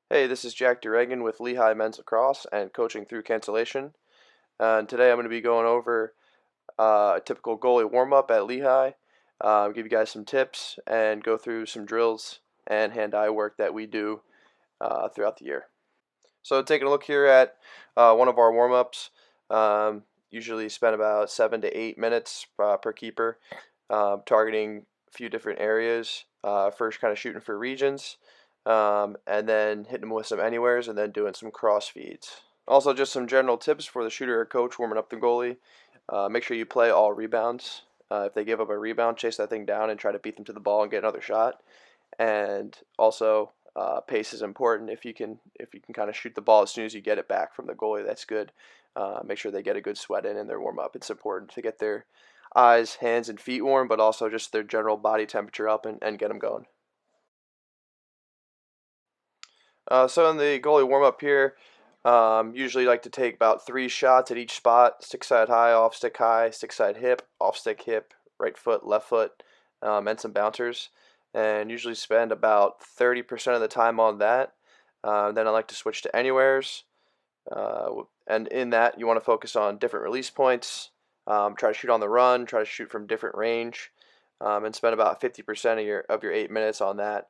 Hey, this is Jack Deragon with Lehigh Men's Lacrosse and coaching through cancellation. And today I'm going to be going over a typical goalie warm-up at Lehigh, give you guys some tips, and go through some drills and hand-eye work that we do throughout the year. So taking a look here at one of our warm-ups, usually spend about 7 to 8 minutes per keeper, targeting a few different areas. First kind of shooting for regions, and then hitting them with some anywheres, and then doing some cross feeds. Also, just some general tips for the shooter or coach warming up the goalie. Make sure you play all rebounds. If they give up a rebound, chase that thing down and try to beat them to the ball and get another shot. And also, pace is important. If you can kind of shoot the ball as soon as you get it back from the goalie, that's good. Make sure they get a good sweat in their warm up. It's important to get their eyes, hands, and feet warm, but also just their general body temperature up and get them going. So in the goalie warm up here, usually like to take about 3 shots at each spot: stick side high, stick side hip, off stick hip, right foot, left foot, and some bouncers. And usually spend about 30% of the time on that. Then I like to switch to anywheres. And in that, you want to focus on different release points. Try to shoot on the run. Try to shoot from different range, and spend about 50% of your 8 minutes on that.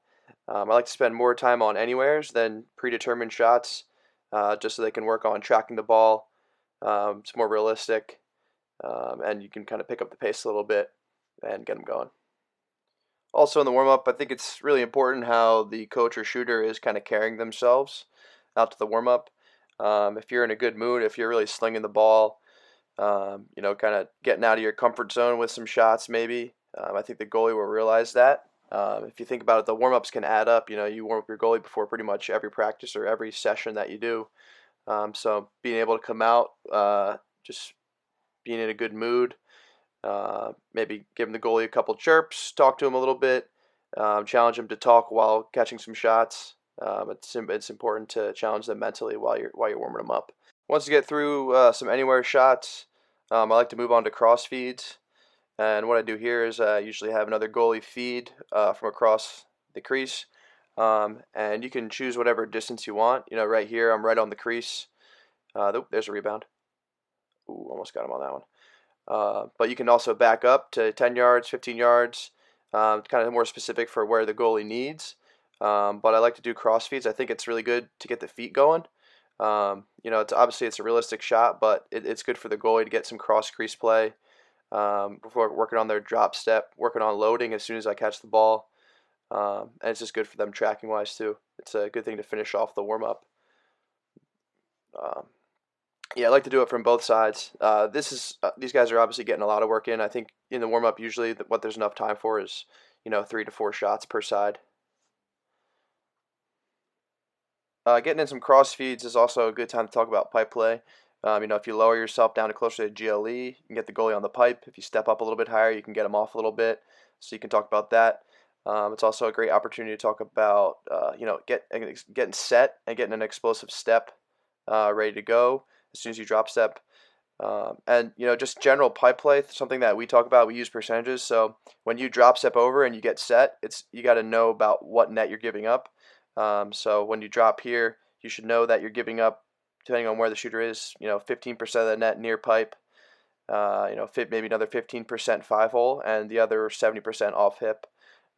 I like to spend more time on anywheres than predetermined shots, just so they can work on tracking the ball. It's more realistic, and you can kind of pick up the pace a little bit and get them going. Also in the warm up, I think it's really important how the coach or shooter is kind of carrying themselves out to the warm up. If you're in a good mood, if you're really slinging the ball, kind of getting out of your comfort zone with some shots, maybe. I think the goalie will realize that. If you think about it, the warm ups can add up. You warm up your goalie before pretty much every practice or every session that you do. So being able to come out, just being in a good mood, maybe giving the goalie a couple chirps, talk to him a little bit, challenge him to talk while catching some shots. It's important to challenge them mentally while you're warming them up. Once you get through some anywhere shots, I like to move on to cross feeds. And what I do here is I usually have another goalie feed from across the crease. And you can choose whatever distance you want. Right here, I'm right on the crease. There's a rebound. Ooh, almost got him on that one. But you can also back up to 10 yards, 15 yards, kind of more specific for where the goalie needs. But I like to do cross feeds. I think it's really good to get the feet going. It's obviously it's a realistic shot, but it's good for the goalie to get some cross crease play before working on their drop step, working on loading as soon as I catch the ball. And it's just good for them tracking wise too. It's a good thing to finish off the warm up. Um, yeah, I like to do it from both sides. These guys are obviously getting a lot of work in. I think in the warm up usually what there's enough time for is 3 to 4 shots per side. Getting in some cross feeds is also a good time to talk about pipe play. If you lower yourself down to closer to GLE, you can get the goalie on the pipe. If you step up a little bit higher, you can get him off a little bit. So you can talk about that. It's also a great opportunity to talk about, getting set and getting an explosive step ready to go as soon as you drop step. And just general pipe play, something that we talk about. We use percentages. So when you drop step over and you get set, you got to know about what net you're giving up. So when you drop here, you should know that you're giving up, depending on where the shooter is, 15% of the net near pipe, maybe another 15% 5-hole, and the other 70% off hip.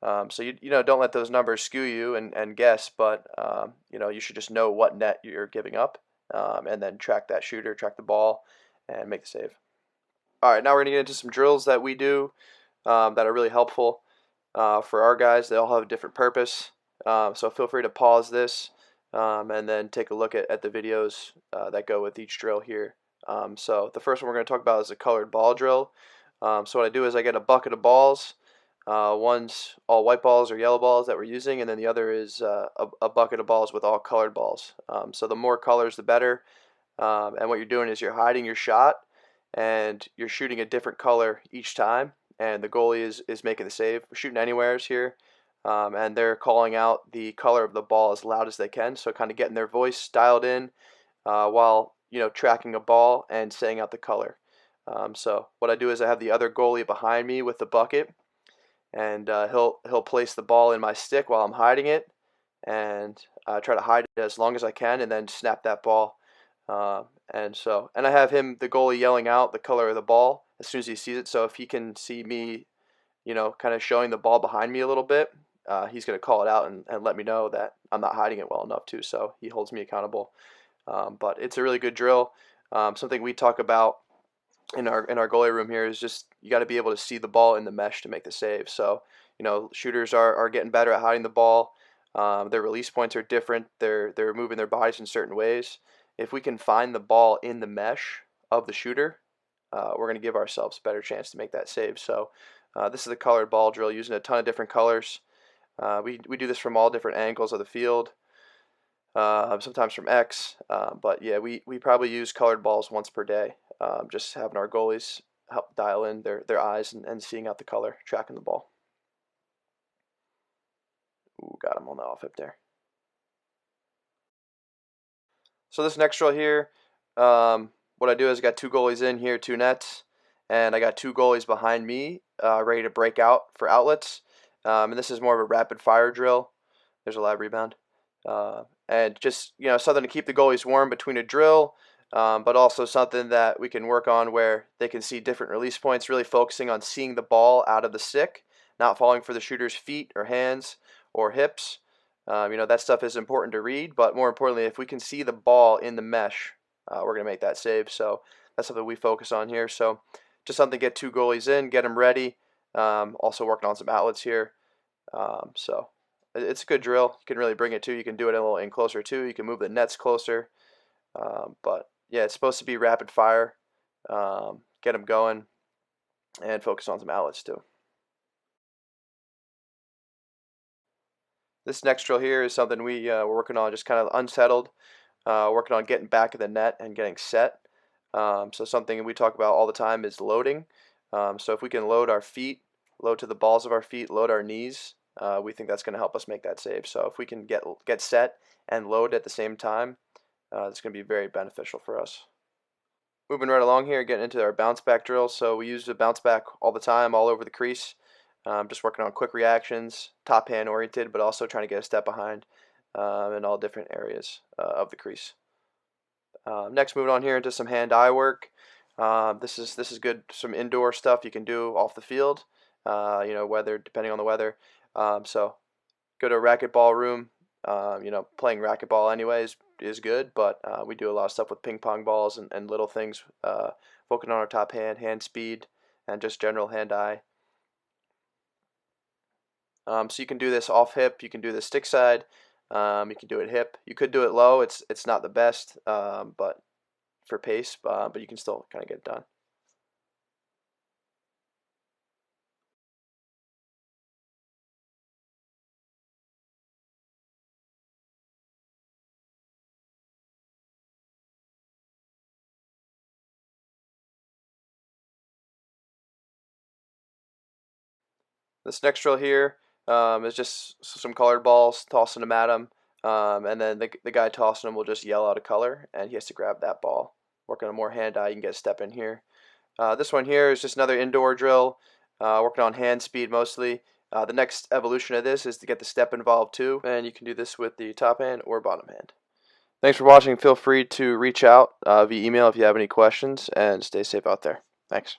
So don't let those numbers skew you and guess, but you should just know what net you're giving up, and then track that shooter, track the ball, and make the save. All right, now we're gonna get into some drills that we do that are really helpful for our guys. They all have a different purpose. So feel free to pause this and then take a look at the videos that go with each drill here. So the first one we're going to talk about is a colored ball drill. So what I do is I get a bucket of balls. One's all white balls or yellow balls that we're using, and then the other is a bucket of balls with all colored balls. So the more colors, the better. And what you're doing is you're hiding your shot, and you're shooting a different color each time. And the goalie is making the save. We're shooting anywheres here. And they're calling out the color of the ball as loud as they can, so kind of getting their voice dialed in while tracking a ball and saying out the color. So what I do is I have the other goalie behind me with the bucket, and he'll place the ball in my stick while I'm hiding it, and try to hide it as long as I can, and then snap that ball. And I have him, the goalie, yelling out the color of the ball as soon as he sees it. So if he can see me, kind of showing the ball behind me a little bit, he's going to call it out and let me know that I'm not hiding it well enough too. So he holds me accountable. But it's a really good drill. Something we talk about in our goalie room here is just you got to be able to see the ball in the mesh to make the save. So shooters are getting better at hiding the ball. Their release points are different. They're moving their bodies in certain ways. If we can find the ball in the mesh of the shooter, we're going to give ourselves a better chance to make that save. So this is a colored ball drill using a ton of different colors. We do this from all different angles of the field, sometimes from X, but yeah, we probably use colored balls once per day, just having our goalies help dial in their eyes and seeing out the color, tracking the ball. Ooh, got him on the off hip there. So this next drill here, what I do is I got two goalies in here, two nets, and I got two goalies behind me ready to break out for outlets. And this is more of a rapid fire drill. There's a live rebound. And just something to keep the goalies warm between a drill, but also something that we can work on where they can see different release points, really focusing on seeing the ball out of the stick, not falling for the shooter's feet or hands or hips. That stuff is important to read, but more importantly, if we can see the ball in the mesh, we're going to make that save. So that's something we focus on here. So just something to get two goalies in, get them ready. Also working on some outlets here. So it's a good drill. You can really bring it to. You can do it a little in closer too. You can move the nets closer. But yeah, it's supposed to be rapid fire. Get them going and focus on some outlets too. This next drill here is something we're working on, just kind of unsettled, working on getting back in the net and getting set. So something we talk about all the time is loading. So if we can load our feet, load to the balls of our feet, load our knees, we think that's going to help us make that save. So if we can get set and load at the same time, it's going to be very beneficial for us. Moving right along here, getting into our bounce back drills. So we use the bounce back all the time, all over the crease. Just working on quick reactions, top hand oriented, but also trying to get a step behind in all different areas of the crease. Next, moving on here into some hand-eye work. This is good. Some indoor stuff you can do off the field. Weather depending on the weather. So go to a racquetball room. Playing racquetball anyways is good, but we do a lot of stuff with ping pong balls and little things, focusing on our top hand speed, and just general hand-eye. So you can do this off hip, you can do this stick side, you can do it hip. You could do it low. It's not the best, but for pace, but you can still kind of get it done. This next drill here is just some colored balls, tossing them at him, and then the guy tossing them will just yell out a color, and he has to grab that ball. Working on more hand-eye, you can get a step in here. This one here is just another indoor drill, working on hand speed mostly. The next evolution of this is to get the step involved too, and you can do this with the top hand or bottom hand. Thanks for watching. Feel free to reach out via email if you have any questions, and stay safe out there. Thanks.